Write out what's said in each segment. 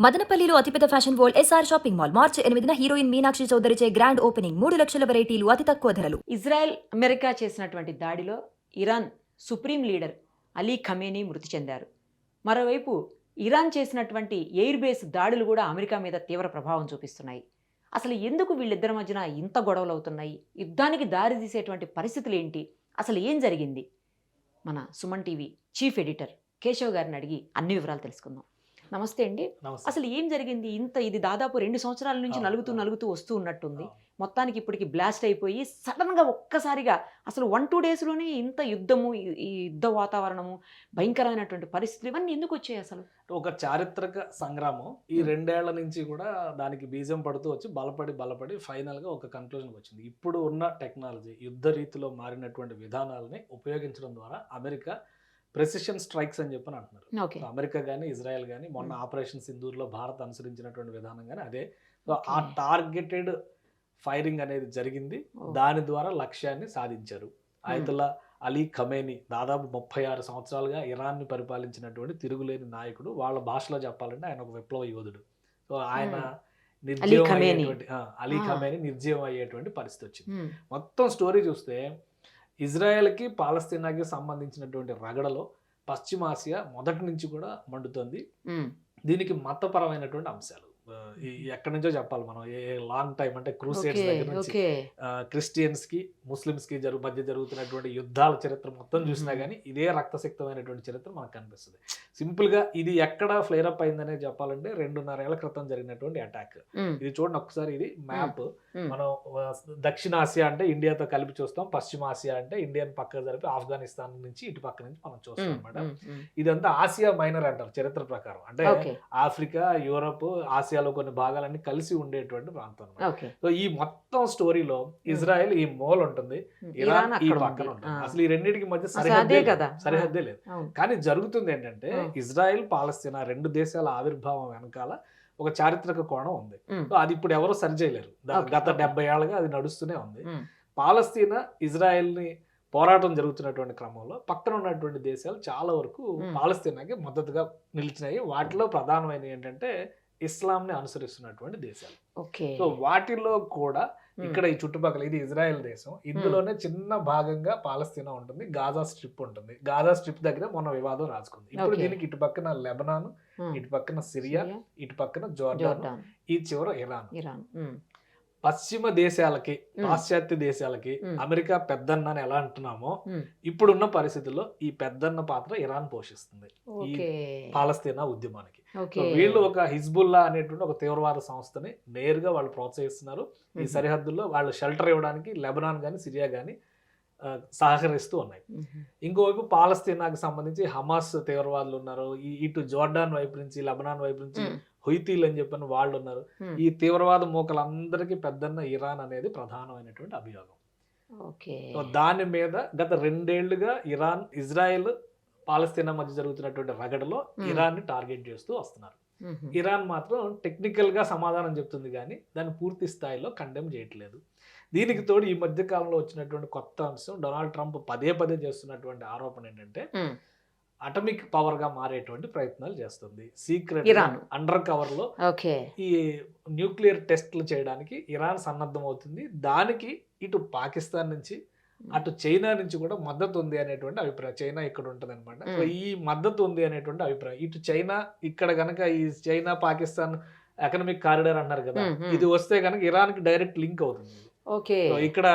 మదనపల్లిలో అతిపెద్ద fashion world SR shopping mall March 8న హీరోయిన్ మీనాక్షి చౌదరిచే గ్రాండ్ ఓపెనింగ్ 3 లక్షల వెరైటీలు అతి తక్కువ ధరలు. ఇజ్రాయెల్ అమెరికా చేసినటువంటి దాడిలో Iran supreme leader Ali Khamenei మృతి చెందారు. మరోవైపు ఇరాన్ చేసినటువంటి ఎయిర్ బేస్ దాడులు కూడా అమెరికా మీద తీవ్ర ప్రభావం చూపిస్తున్నాయి. అసలు ఎందుకు వీళ్ళిద్దరి మధ్యన ఇంత గొడవలు అవుతున్నాయి? యుద్ధానికి దారి తీసేటువంటి పరిస్థితులు ఏంటి? అసలు ఏం జరిగింది? మన Suman TV chief editor Keshav గారిని అడిగి అన్ని వివరాలు తెలుసుకుందాం. నమస్తే అండి. అసలు ఏం జరిగింది? ఇది దాదాపు 2 సంవత్సరాల నుంచి నలుగుతూ వస్తూ ఉన్నట్టుంది. మొత్తానికి ఇప్పటికి బ్లాస్ట్ అయిపోయి సడన్గా ఒక్కసారిగా అసలు 1-2 డేస్లోనే ఇంత యుద్ధము, ఈ యుద్ధ వాతావరణము, భయంకరమైనటువంటి పరిస్థితులు ఇవన్నీ ఎందుకు వచ్చాయి? అసలు ఒక చారిత్రక సంగ్రామం ఈ 2 ఏళ్ల నుంచి కూడా దానికి బీజం పడుతూ వచ్చి బలపడి ఫైనల్గా ఒక కన్క్లూజన్కి వచ్చింది. ఇప్పుడు ఉన్న టెక్నాలజీ, యుద్ధ రీతిలో మారినటువంటి విధానాలని ఉపయోగించడం ద్వారా అమెరికా ప్రెసిషన్ స్ట్రైక్స్ అని చెప్పని అంటున్నారు. అమెరికా కానీ ఇజ్రాయెల్ కానీ మొన్న ఆపరేషన్ సింధూర్లో భారత్ అనుసరించినటువంటి విధానం కానీ అదే. సో ఆ టార్గెటెడ్ ఫైరింగ్ అనేది జరిగింది. దాని ద్వారా లక్ష్యాన్ని సాధించారు. ఆయతుల్లా అలీ ఖమేనీ దాదాపు 36 సంవత్సరాలుగా ఇరాన్ని పరిపాలించినటువంటి తిరుగులేని నాయకుడు. వాళ్ళ భాషలో చెప్పాలంటే ఆయన ఒక విప్లవ యోధుడు. సో ఆయన అలీ ఖమేనీ నిర్జీవం అయ్యేటువంటి పరిస్థితి వచ్చింది. మొత్తం స్టోరీ చూస్తే ఇజ్రాయెల్కి పాలస్తీనాకి సంబంధించినటువంటి రగడలో పశ్చిమాసియా మొదటి నుంచి కూడా మండుతుంది. దీనికి మతపరమైనటువంటి అంశాలు ఎక్కడి నుంచో చెప్పాలి మనం. లాంగ్ టైం అంటే క్రూసేడ్స్ దగ్గర నుంచి క్రిస్టియన్స్ కి ముస్లిమ్స్ కి మధ్య జరుగుతున్నటువంటి యుద్ధాల చరిత్ర మొత్తం చూసినా గానీ ఇదే రక్తసిక్తమైనటువంటి చరిత్ర మనకు కనిపిస్తుంది. సింపుల్ గా ఇది ఎక్కడ ఫ్లేర్ అప్ అయిందనే చెప్పాలంటే 2.5 ఏళ్ల క్రితం జరిగినటువంటి అటాక్. ఇది చూడండి ఒకసారి, ఇది మ్యాప్. మనం దక్షిణాసియా అంటే ఇండియాతో కలిపి చూస్తాం, పశ్చిమాసియా అంటే ఇండియాని పక్కన జరిపి ఆఫ్ఘనిస్తాన్ నుంచి ఇటు పక్క నుంచి మనం చూస్తాం అనమాట. ఇదంతా ఆసియా మైనర్ అంటారు చరిత్ర ప్రకారం. అంటే ఆఫ్రికా, యూరోప్, ఆసియాలో కొన్ని భాగాలన్నీ కలిసి ఉండేటువంటి ప్రాంతం అనమాట. సో ఈ మొత్తం స్టోరీలో ఇజ్రాయెల్ ఈ మూల ఉంటుంది, ఇరాన్ ఈ పక్కన ఉంటుంది. అసలు ఈ రెండింటికి మధ్య సరిహద్దే లేదు. కానీ జరుగుతుంది ఏంటంటే ఇజ్రాయెల్ పాలస్తీనా 2 దేశాల ఆవిర్భావం వెనకాల ఒక చారిత్రక కోణం ఉంది. సో అది ఇప్పుడు ఎవరు సరిచేయలేరు. గత 70 ఏళ్ళగా అది నడుస్తూనే ఉంది. పాలస్తీనా ఇజ్రాయెల్ ని పోరాటం జరుగుతున్నటువంటి క్రమంలో పక్కన ఉన్నటువంటి దేశాలు చాలా వరకు పాలస్తీనాకి మద్దతుగా నిలిచినాయి. వాటిలో ప్రధానమైన ఏంటంటే ఇస్లాంని అనుసరిస్తున్నటువంటి దేశాలు. సో వాటిలో కూడా ఇక్కడ ఈ చుట్టుపక్కల ఇది ఇజ్రాయెల్ దేశం, ఇందులోనే చిన్న భాగంగా పాలస్తీనా ఉంటుంది, గాజా స్ట్రిప్ ఉంటుంది. గాజా స్ట్రిప్ దగ్గర మొన్న వివాదం రాసుకుంది. ఇప్పుడు దీనికి ఇటు పక్కన లెబనాన్, ఇటు పక్కన సిరియా, ఇటు పక్కన జోర్డాన్, ఈ చివర ఇరాన్. పశ్చిమ దేశాలకి, పాశ్చాత్య దేశాలకి అమెరికా పెద్దన్న అని ఎలా అంటున్నామో ఇప్పుడున్న పరిస్థితుల్లో ఈ పెద్దన్న పాత్ర ఇరాన్ పోషిస్తుంది ఈ పాలస్తీనా ఉద్యమానికి. వీళ్ళు ఒక హిజ్బుల్లా అనేటువంటి ఒక తీవ్రవాద సంస్థని నేరుగా వాళ్ళు ప్రోత్సహిస్తున్నారు. ఈ సరిహద్దుల్లో వాళ్ళు షెల్టర్ ఇవ్వడానికి లెబనాన్ కానీ సిరియా కానీ సహకరిస్తూ ఉన్నాయి. ఇంకోవైపు పాలస్తీనాకి సంబంధించి హమాస్ తీవ్రవాదులు ఉన్నారు. ఇటు జోర్డాన్ వైపు నుంచి, లెబనాన్ వైపు నుంచి హుయితీలు అని చెప్పిన వాళ్ళు ఉన్నారు. ఈ తీవ్రవాద మూకలందరికీ పెద్దన్న ఇరాన్ అనేది ప్రధానమైనటువంటి అభియోగం. దాని మీద గత 2 ఏళ్లుగా ఇరాన్, ఇజ్రాయెల్, పాలస్తీనా మధ్య జరుగుతున్నటువంటి రగడలో ఇరాన్ ని టార్గెట్ చేస్తూ వస్తున్నారు. ఇరాన్ మాత్రం టెక్నికల్ గా సమాధానం చెప్తుంది కానీ దాన్ని పూర్తి స్థాయిలో కండెమ్ చేయట్లేదు. దీనికి తోడు ఈ మధ్య కాలంలో వచ్చినటువంటి కొత్త అంశం, డొనాల్డ్ ట్రంప్ పదే చేస్తున్నటువంటి ఆరోపణ ఏంటంటే అటమిక్ పవర్ గా మారేటువంటి ప్రయత్నాలు చేస్తుంది. సీక్రెట్ అండర్ కవర్ లో ఈ న్యూక్లియర్ టెస్ట్లు చేయడానికి ఇరాన్ సన్నద్ధం అవుతుంది. దానికి ఇటు పాకిస్తాన్ నుంచి, అటు చైనా నుంచి కూడా మద్దతు ఉంది అనేటువంటి అభిప్రాయం. చైనా ఇక్కడ ఉంటుంది అనమాట. సో ఈ మద్దతు ఉంది అనేటువంటి అభిప్రాయం. ఇటు చైనా ఇక్కడ గనక ఈ చైనా పాకిస్తాన్ ఎకనామిక్ కారిడార్ అన్నారు కదా, ఇది వస్తే కనుక ఇరాన్ కి డైరెక్ట్ లింక్ అవుతుంది. ఇక్కడ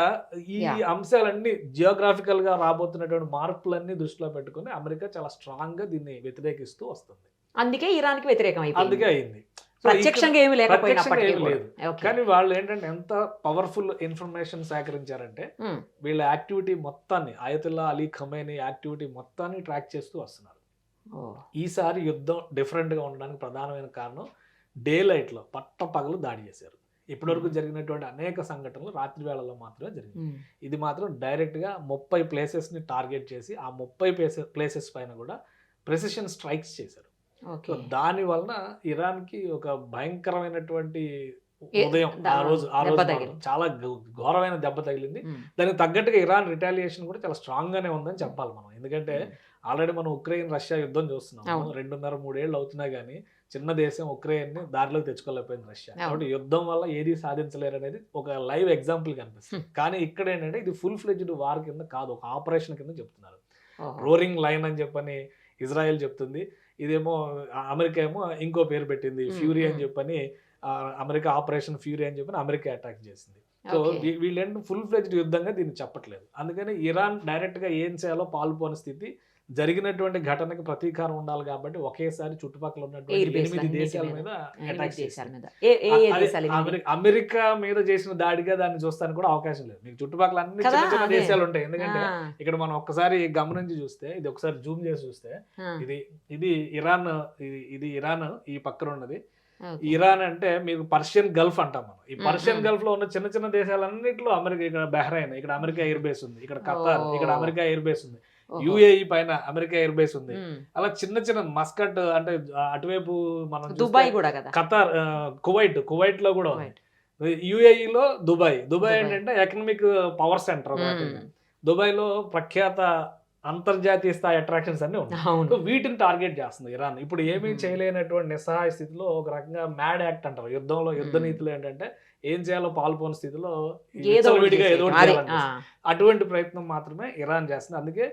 ఈ అంశాలన్నీ జియోగ్రాఫికల్ గా రాబోతున్నటువంటి మార్పులన్నీ దృష్టిలో పెట్టుకుని అమెరికా చాలా స్ట్రాంగ్ గా దీన్ని వ్యతిరేకిస్తూ వస్తుంది. అందుకే ఇరాన్ కి వ్యతిరేకం అందుకే అయింది. ప్రత్యక్షంగా ఏమి లేదు. కానీ వాళ్ళు ఏంటంటే ఎంత పవర్ఫుల్ ఇన్ఫర్మేషన్ సేకరించారంటే వీళ్ళ యాక్టివిటీ మొత్తాన్ని, ఆయతుల్లా అలీ ఖమేనీ యాక్టివిటీ మొత్తాన్ని ట్రాక్ చేస్తూ వస్తున్నారు. ఈసారి యుద్ధం డిఫరెంట్ గా ఉండడానికి ప్రధానమైన కారణం డే లైట్ లో పగలు దాడి చేశారు. ఇప్పటివరకు జరిగినటువంటి అనేక సంఘటనలు రాత్రి వేళల్లో మాత్రమే జరిగింది. ఇది మాత్రం డైరెక్ట్ గా 30 ప్లేసెస్ ని టార్గెట్ చేసి ఆ 30 ప్లేసెస్ పైన కూడా ప్రెసిషన్ స్ట్రైక్స్ చేశారు. దాని వలన ఇరాన్ కి ఒక భయంకరమైనటువంటి ఉదయం ఆ రోజు చాలా ఘోరమైన దెబ్బ తగిలింది. దానికి తగ్గట్టుగా ఇరాన్ రిటాలియేషన్ కూడా చాలా స్ట్రాంగ్ గానే ఉందని చెప్పాలి మనం. ఎందుకంటే ఆల్రెడీ మనం ఉక్రెయిన్ రష్యా యుద్ధం చూస్తున్నాము. 2.5-3 ఏళ్ళు అవుతున్నా గానీ చిన్న దేశం ఉక్రెయిన్ ని దారిలోకి తెచ్చుకోలేకపోయింది రష్యా. కాబట్టి యుద్ధం వల్ల ఏది సాధించలేరు అనేది ఒక లైవ్ ఎగ్జాంపుల్ కనిపిస్తుంది. కానీ ఇక్కడ ఏంటంటే ఇది ఫుల్ ఫ్లెడ్జ్డ్ వార్ కింద కాదు, ఒక ఆపరేషన్ కింద చెప్తున్నారు. రోరింగ్ లైన్ అని చెప్పని ఇజ్రాయెల్ చెప్తుంది, ఇదేమో అమెరికా ఏమో ఇంకో పేరు పెట్టింది ఫ్యూరీ అని చెప్పని, అమెరికా ఆపరేషన్ ఫ్యూరీ అని చెప్పని అమెరికా అటాక్ చేసింది. సో వీళ్ళేంటి ఫుల్ ఫ్లెడ్జ్డ్ యుద్ధంగా దీన్ని చెప్పట్లేదు. అందుకని ఇరాన్ డైరెక్ట్ గా ఏం చేయాలో పాల్పోని స్థితి, జరిగినటువంటి ఘటనకి ప్రతీకారం ఉండాలి కాబట్టి ఒకేసారి చుట్టుపక్కల ఉన్నటువంటి 8 దేశాల మీద అటాక్ చేశారు. అమెరికా మీద చేసిన దాడిగా దాన్ని చూస్తానికి కూడా అవకాశం లేదు. మీకు చుట్టుపక్కల అన్ని చిన్న చిన్న దేశాలు ఉంటాయి. ఎందుకంటే ఇక్కడ మనం ఒక్కసారి గమనించి చూస్తే, ఇది ఒకసారి జూమ్ చేసి చూస్తే, ఇది ఇరాన్, ఇది ఇరాన్ ఈ పక్కన ఉన్నది. ఇరాన్ అంటే మీకు పర్షియన్ గల్ఫ్ అంటాం మనం. ఈ పర్షియన్ గల్ఫ్ లో ఉన్న చిన్న చిన్న దేశాలన్నింటిలో అమెరికా, ఇక్కడ బహ్రైన్, ఇక్కడ అమెరికా ఎయిర్ బేస్ ఉంది, ఇక్కడ ఖతార్, ఇక్కడ అమెరికా ఎయిర్ బేస్ ఉంది, యుఏఈ పైన అమెరికా ఎయిర్ బేస్ ఉంది. అలా చిన్న చిన్న మస్కట్ అంటే అటువైపు మనం దుబాయ్ కూడా కదా, ఖతార్, కువైట్ లో కూడా ఉంది. యుఏఈ లో దుబాయ్ ఏంటంటే ఎకనామిక్ పవర్ సెంటర్. దుబాయ్ లో ప్రఖ్యాత అంతర్జాతీయ స్థాయి అట్రాక్షన్స్ అన్ని ఉన్నాయి. వీటిని టార్గెట్ చేస్తుంది ఇరాన్. ఇప్పుడు ఏమీ చేయలేనటువంటి నిస్సహాయ స్థితిలో ఒక రకంగా మ్యాడ్ యాక్ట్ అంటారు యుద్ధంలో. యుద్ధ నీతిలో ఏంటంటే ఏం చేయాలో పాల్పోని స్థితిలో విడిగా ఏదో అటువంటి ప్రయత్నం మాత్రమే ఇరాన్ చేస్తుంది. అందుకే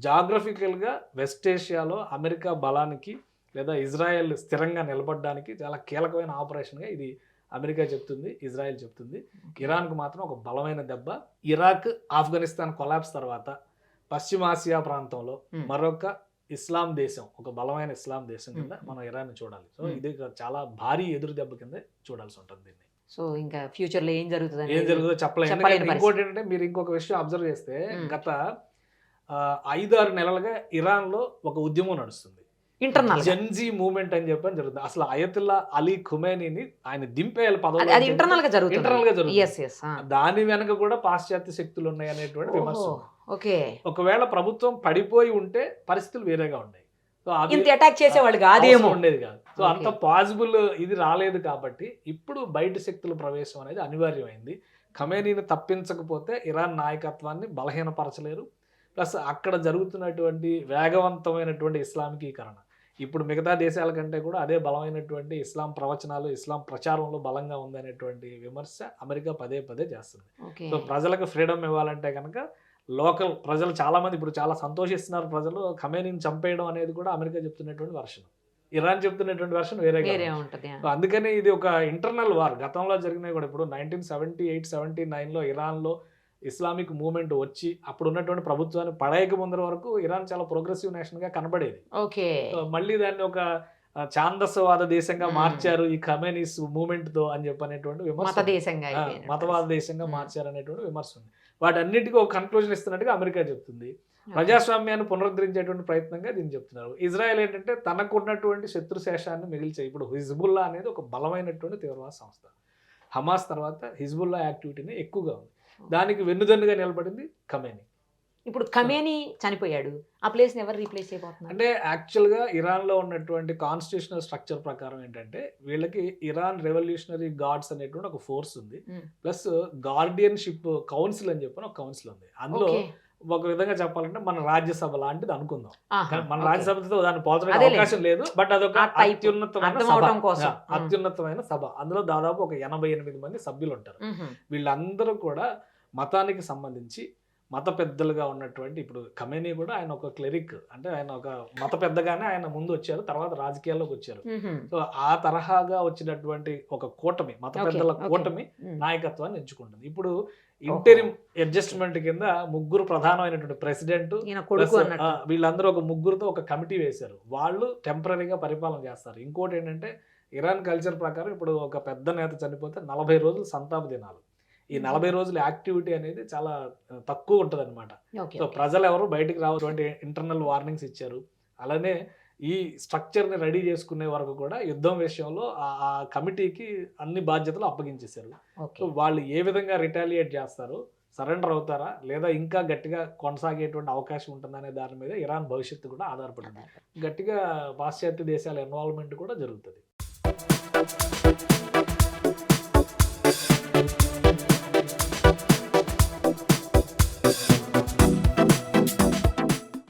జాగ్రఫికల్ గా వెస్ట్ ఏషియాలో అమెరికా బలానికి లేదా ఇజ్రాయెల్ స్థిరంగా నిలబడడానికి చాలా కీలకమైన ఆపరేషన్ గా ఇది అమెరికా చెప్తుంది, ఇజ్రాయెల్ చెప్తుంది. ఇరాన్కు మాత్రం ఒక బలమైన దెబ్బ. ఇరాక్, ఆఫ్ఘనిస్తాన్ కొలాప్స్ తర్వాత పశ్చిమాసియా ప్రాంతంలో మరొక ఇస్లాం దేశం, ఒక బలమైన ఇస్లాం దేశం కింద మనం ఇరాన్ చూడాలి. సో ఇది చాలా భారీ ఎదురు దెబ్బ కింద చూడాల్సి ఉంటుంది దీన్ని. సో ఇంకా ఫ్యూచర్ లో ఏం జరుగుతుందో చెప్పలేదు. ఇంకోటి ఏంటంటే మీరు ఇంకొక విషయం అబ్జర్వ్ చేస్తే గత 5-6 నెలలుగా ఇరాన్ లో ఒక ఉద్యమం నడుస్తుంది, ఇంటర్నల్ జెన్జీ మూవ్మెంట్ అని చెప్పని జరుగుతుంది. అసలు అయతుల్లా అలీ ఖుమైనీని ఆయన దింపేయాలి పదవి, ఇంటర్నల్ గా జరుగుతుంది. దాని వెనక కూడా పాశ్చాత్య శక్తులు ఉన్నాయి అనేటువంటి విమర్శ. ఒకవేళ ప్రభుత్వం పడిపోయి ఉంటే పరిస్థితులు వేరేగా ఉన్నాయి. సో అటాక్ చేసేవాళ్ళు కాదేమో, ఉండేది కాదు. సో అంత పాసిబుల్ ఇది రాలేదు కాబట్టి ఇప్పుడు బయట శక్తుల ప్రవేశం అనేది అనివార్యమైంది. ఖమేనీని తప్పించకపోతే ఇరాన్ నాయకత్వాన్ని బలహీనపరచలేరు. ప్లస్ అక్కడ జరుగుతున్నటువంటి వేగవంతమైనటువంటి ఇస్లామికీకరణ ఇప్పుడు మిగతా దేశాల కంటే కూడా అదే బలమైనటువంటి ఇస్లాం ప్రవచనాలు, ఇస్లాం ప్రచారంలో బలంగా ఉందనేటువంటి విమర్శ అమెరికా పదే పదే చేస్తుంది. సో ప్రజలకు ఫ్రీడమ్ ఇవ్వాలంటే కనుక లోకల్ ప్రజలు చాలా మంది ఇప్పుడు చాలా సంతోషిస్తున్నారు. ప్రజలు ఖమేనీని చంపేయడం అనేది కూడా అమెరికా చెప్తున్నటువంటి వర్షన్, ఇరాన్ చెప్తున్నటువంటి వర్షన్ వేరే ఉంటుంది. అందుకని ఇది ఒక ఇంటర్నల్ వార్. గతంలో జరిగినాయి కూడా. ఇప్పుడు 1978-79లో ఇరాన్లో ఇస్లామిక్ మూవ్మెంట్ వచ్చి అప్పుడు ఉన్నటువంటి ప్రభుత్వాన్ని పడేయక ముందర వరకు ఇరాన్ చాలా ప్రోగ్రెసివ్ నేషన్ గా కనబడేది. మళ్ళీ దాన్ని ఒక ఛాందసవాద దేశంగా మార్చారు ఈ ఖమేనీస్ మూవ్మెంట్ తో అని చెప్పనేటువంటి విమర్శ, మతవాద దేశంగా మార్చారు అనేటువంటి విమర్శ ఉంది. వాటన్నిటికీ ఒక కన్క్లూజన్ ఇస్తున్నట్టుగా అమెరికా చెప్తుంది. ప్రజాస్వామ్యాన్ని పునరుద్ధరించేటువంటి ప్రయత్నంగా దీన్ని చెప్తున్నారు. ఇజ్రాయెల్ ఏంటంటే తనకున్నటువంటి శత్రుశేషాన్ని మిగిల్చే, ఇప్పుడు హిజ్బుల్లా అనేది ఒక బలమైనటువంటి తీవ్రవాద సంస్థ. హమాస్ తర్వాత హిజ్బుల్లా యాక్టివిటీని ఎక్కువగా ఉంది. దానికి వెన్నుదన్నుగా నిలబడింది ఖమేనీ. ఇప్పుడు ఖమేనీ చనిపోయాడు, ఆ ప్లేస్ ఎవరు రీప్లేస్ అయిపోతున్నారు అంటే యాక్చువల్గా ఇరాన్లో ఉన్నటువంటి కాన్స్టిట్యూషనల్ స్ట్రక్చర్ ప్రకారం ఏంటంటే వీళ్ళకి ఇరాన్ రెవల్యూషనరీ గార్డ్స్ అనేటువంటి ఒక ఫోర్స్ ఉంది, ప్లస్ గార్డియన్షిప్ కౌన్సిల్ అని చెప్పిన ఒక కౌన్సిల్ ఉంది. అందులో ఒక విధంగా చెప్పాలంటే మన రాజ్యసభ లాంటిది అనుకుందాం. మన రాజ్యసభతో దాన్ని పోల్చడానికి అవకాశం లేదు, బట్ అదొక అత్యున్నతమైన సభ. అందులో దాదాపు ఒక 88 మంది సభ్యులు ఉంటారు. వీళ్ళందరూ కూడా మతానికి సంబంధించి మత పెద్దలుగా ఉన్నటువంటి, ఇప్పుడు ఖమేనీ కూడా ఆయన ఒక క్లెరిక్, అంటే ఆయన ఒక మత పెద్దగానే ఆయన ముందు వచ్చారు, తర్వాత రాజకీయాల్లోకి వచ్చారు. సో ఆ తరహాగా వచ్చినటువంటి ఒక కూటమి, మత పెద్దల కూటమి నాయకత్వాన్ని ఎంచుకుంటుంది. ఇప్పుడు ఇంటరిమ్ అడ్జస్ట్మెంట్ కింద 3 ప్రధానమైనటువంటి ప్రెసిడెంట్, వీళ్ళందరూ ఒక 3తో ఒక కమిటీ వేశారు. వాళ్ళు టెంపరీగా పరిపాలన చేస్తారు. ఇంకోటి ఏంటంటే ఇరాన్ కల్చర్ ప్రకారం ఇప్పుడు ఒక పెద్ద నేత చనిపోతే 40 రోజులు సంతాప దినాలు. ఈ 40 రోజుల యాక్టివిటీ అనేది చాలా తక్కువ ఉంటుంది అనమాట. సో ప్రజలు ఎవరు బయటికి రావటువంటి ఇంటర్నల్ వార్నింగ్స్ ఇచ్చారు. అలానే ఈ స్ట్రక్చర్ని రెడీ చేసుకునే వరకు కూడా యుద్ధం విషయంలో ఆ కమిటీకి అన్ని బాధ్యతలు అప్పగించేశారు. సో వాళ్ళు ఏ విధంగా రిటాలియేట్ చేస్తారు, సరెండర్ అవుతారా లేదా ఇంకా గట్టిగా కొనసాగేటువంటి అవకాశం ఉంటుందనే దాని మీద ఇరాన్ భవిష్యత్తు కూడా ఆధారపడింది. గట్టిగా పాశ్చాత్య దేశాల ఇన్వాల్వ్మెంట్ కూడా జరుగుతుంది.